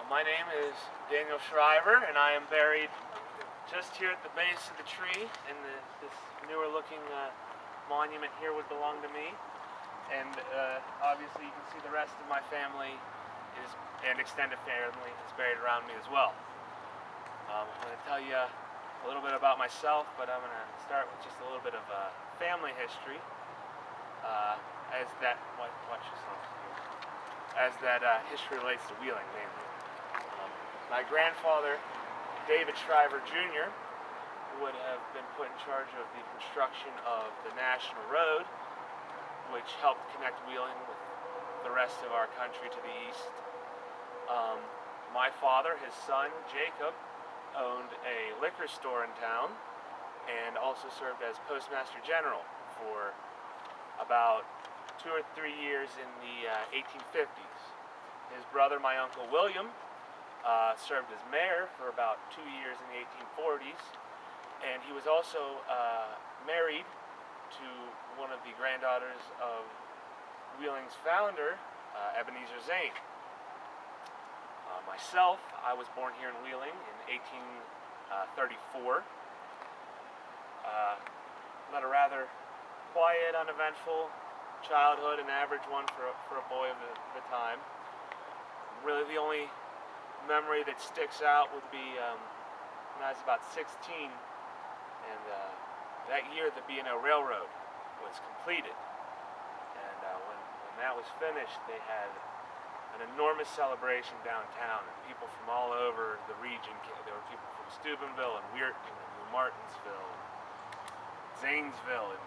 My name is Daniel Shriver, and I am buried just here at the base of the tree, and this newer looking monument here would belong to me. And obviously you can see the rest of my family and extended family is buried around me as well. I'm going to tell you a little bit about myself, but I'm going to start with just a little bit of family history, history relates to Wheeling mainly. My grandfather, David Shriver Jr., would have been put in charge of the construction of the National Road, which helped connect Wheeling with the rest of our country to the east. My father, his son, Jacob, owned a liquor store in town and also served as Postmaster General for about 2 or 3 years in the 1850s. His brother, my Uncle William, served as mayor for about 2 years in the 1840s, and he was also married to one of the granddaughters of Wheeling's founder, Ebenezer Zane. Myself, I was born here in Wheeling in 1834. Led a rather quiet, uneventful childhood, an average one for a boy of the time. Really the only memory that sticks out would be when I was about 16, and that year the B&O Railroad was completed. And when that was finished, they had an enormous celebration downtown, and people from all over the region came. There were people from Steubenville and Weirton and New Martinsville, and Zanesville, and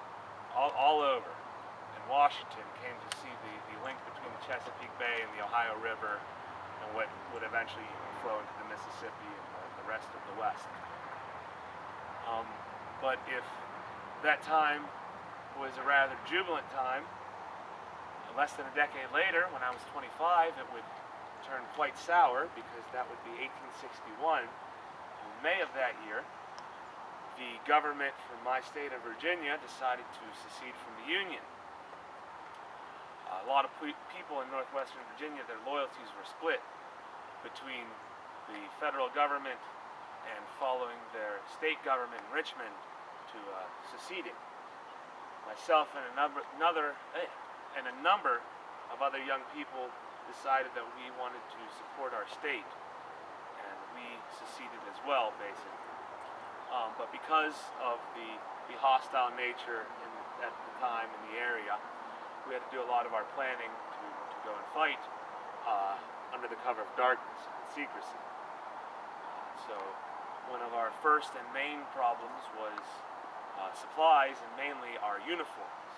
all over. And Washington came to see the link between the Chesapeake Bay and the Ohio River, and what would eventually flow into the Mississippi and the rest of the West. But if that time was a rather jubilant time, less than a decade later, when I was 25, it would turn quite sour, because that would be 1861. In May of that year, the government from my state of Virginia decided to secede from the Union. A lot of people in northwestern Virginia, their loyalties were split between the federal government and following their state government in Richmond to seceding. Myself and a number of other young people decided that we wanted to support our state, and we seceded as well, basically. But because of the hostile nature at the time in the area, we had to do a lot of our planning to go and fight under the cover of darkness and secrecy. So one of our first and main problems was supplies, and mainly our uniforms.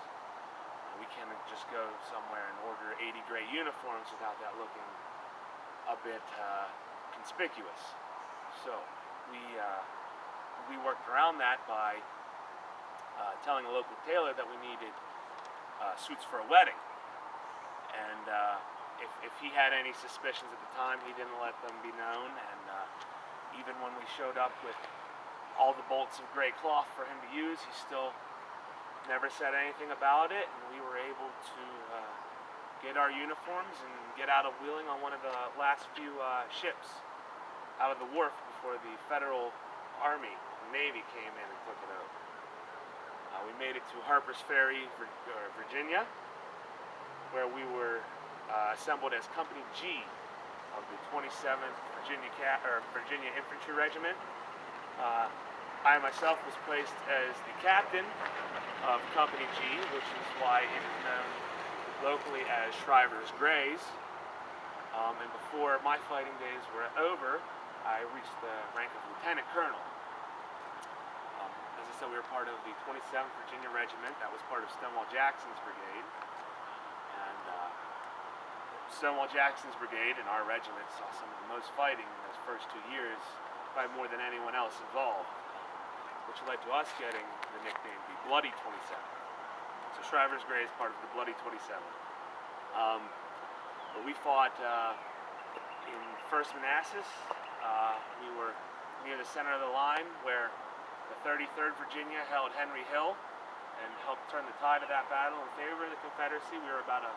We can't just go somewhere and order 80 gray uniforms without that looking a bit conspicuous. So we worked around that by telling a local tailor that we needed suits for a wedding. And if he had any suspicions at the time, he didn't let them be known. And even when we showed up with all the bolts of gray cloth for him to use, he still never said anything about it, and we were able to get our uniforms and get out of Wheeling on one of the last few ships out of the wharf before the Federal Army and Navy came in and took it over. We made it to Harper's Ferry, Virginia, where we were assembled as Company G of the 27th Virginia Infantry Regiment. I myself was placed as the captain of Company G, which is why it is known locally as Shriver's Grays. And before my fighting days were over, I reached the rank of Lieutenant Colonel. As I said, we were part of the 27th Virginia Regiment. That was part of Stonewall Jackson's brigade. And Stonewall Jackson's brigade and our regiment saw some of the most fighting in those first 2 years, by more than anyone else involved, which led to us getting the nickname the Bloody 27. So Shriver's Gray is part of the Bloody 27. But we fought in 1st Manassas. We were near the center of the line, where the 33rd Virginia held Henry Hill and helped turn the tide of that battle in favor of the Confederacy. We were about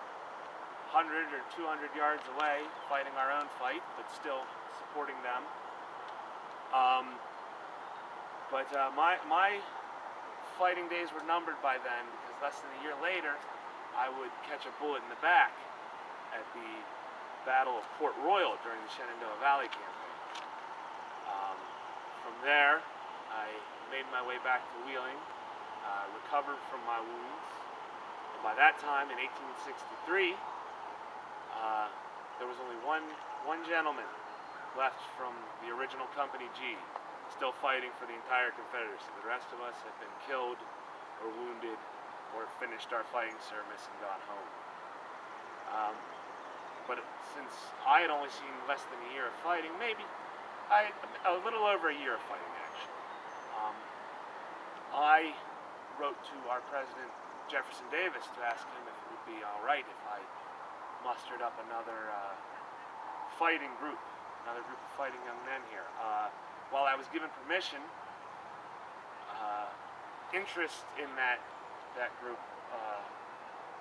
100 or 200 yards away, fighting our own fight, but still supporting them. My fighting days were numbered by then, because less than a year later, I would catch a bullet in the back at the Battle of Port Royal during the Shenandoah Valley campaign. From there, I made my way back to Wheeling, recovered from my wounds, and by that time, in 1863, there was only one gentleman left from the original Company G, still fighting for the entire Confederacy. The rest of us had been killed or wounded or finished our fighting service and gone home. But since I had only seen less than a year of fighting, maybe a little over a year of fighting actually, I wrote to our president, Jefferson Davis, to ask him if it would be all right if I mustered up another fighting group, another group of fighting young men here. While I was given permission, interest in that group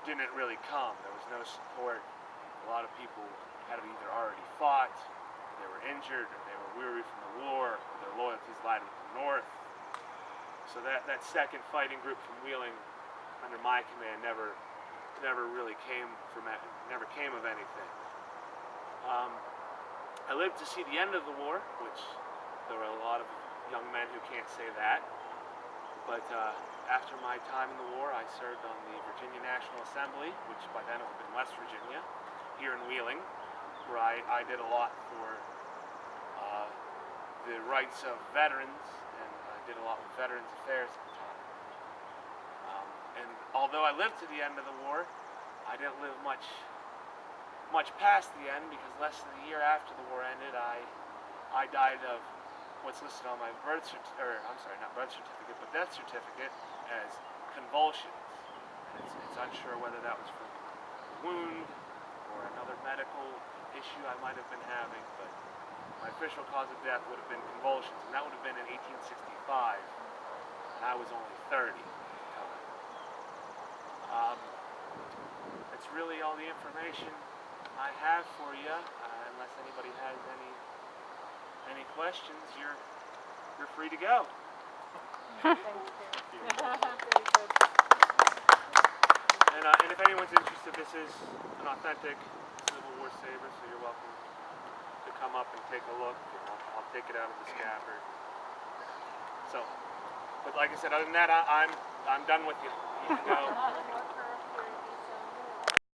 didn't really come. There was no support. A lot of people had either already fought, they were injured, or they were weary from the war, or their loyalties lied with the North. So that second fighting group from Wheeling, under my command, never really came of anything. I lived to see the end of the war, which there were a lot of young men who can't say that. But after my time in the war, I served on the Virginia National Assembly, which by then would have been West Virginia, here in Wheeling, where I did a lot for the rights of veterans, and I did a lot with Veterans Affairs at the time. And although I lived to the end of the war, I didn't live much past the end, because less than a year after the war ended, I died of what's listed on my death certificate as convulsions. And it's unsure whether that was from a wound or another medical issue I might have been having, but my official cause of death would have been convulsions, and that would have been in 1865, and I was only 30 at the time. That's really all the information I have for you. Unless anybody has any questions, you're free to go. Thank you. And if anyone's interested, this is an authentic Civil War saber, so you're welcome to come up and take a look. I'll take it out of the scabbard. So, but like I said, other than that, I'm done with you. You can go.